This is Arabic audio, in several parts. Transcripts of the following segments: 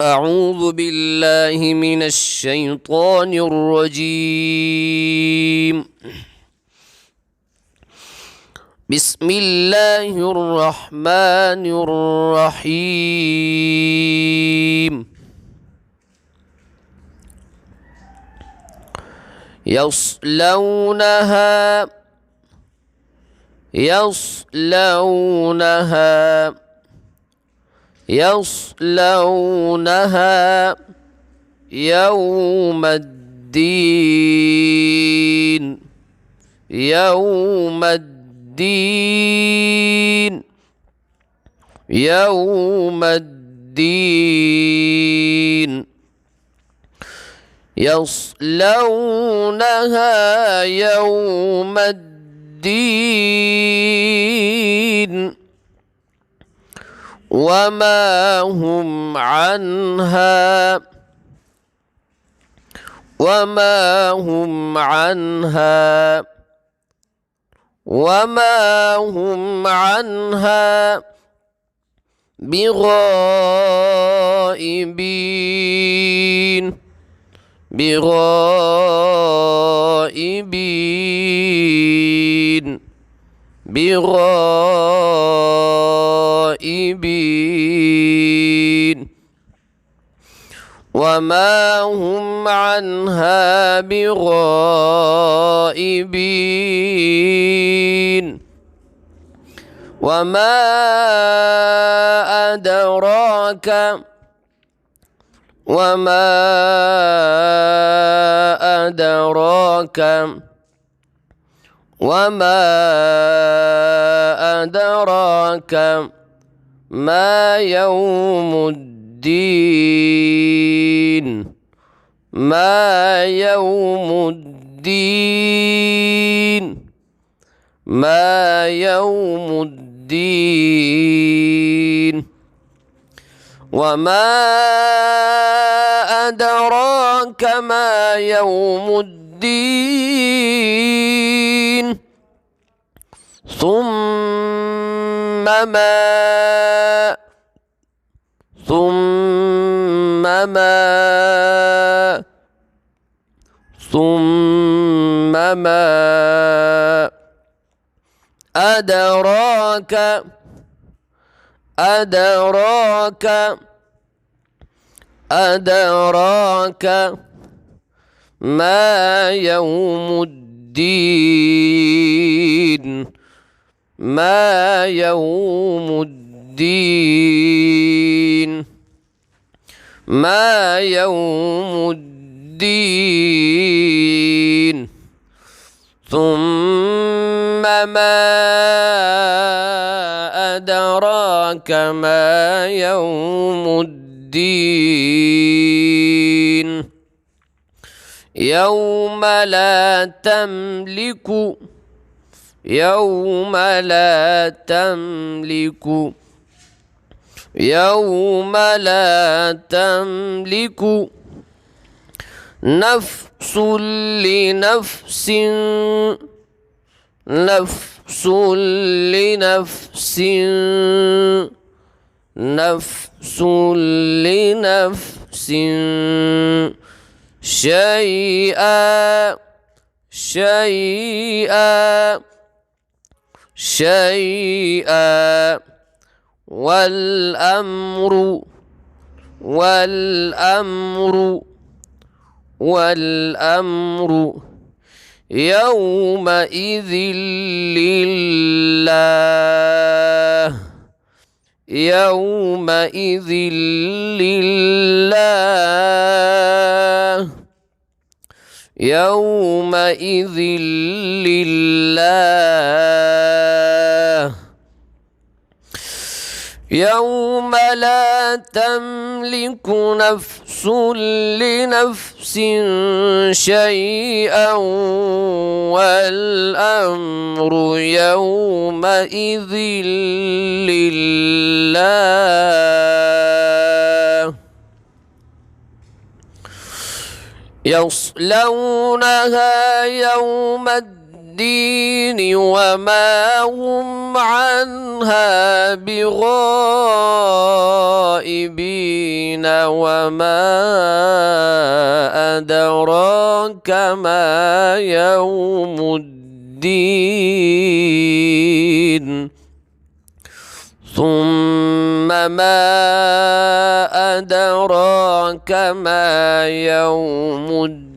أعوذ بالله من الشيطان الرجيم. بسم الله الرحمن الرحيم. يصلونها يوم الدين يوم الدين يوم الدين يصلونها يوم الدين وما هم عنها بغائبين وما هم عنها بغائبين. وما أدراك ما يوم الدين ما يوم الدين. وما أدراك ما يوم الدين. ثم ما أدراك ما يوم الدين ما يوم الدين. ثم ما أدراك ما يوم الدين. يوم لا تملك نفس لنفس شيئا والأمر يومئذ لله. يوم لا تملك نفس لنفس شيئا والأمر يومئذ لله. يصلونها يوم الدين الدين وما هم عنها بغائبين وما أدراك ما يوم الدين ثم ما أدراك ما يوم الدين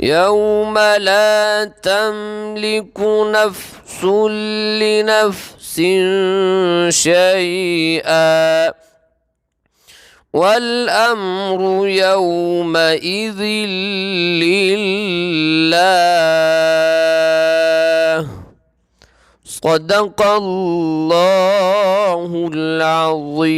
يوم لا تملك نفس لنفس شيئا والأمر يومئذ لله. صدق الله العظيم.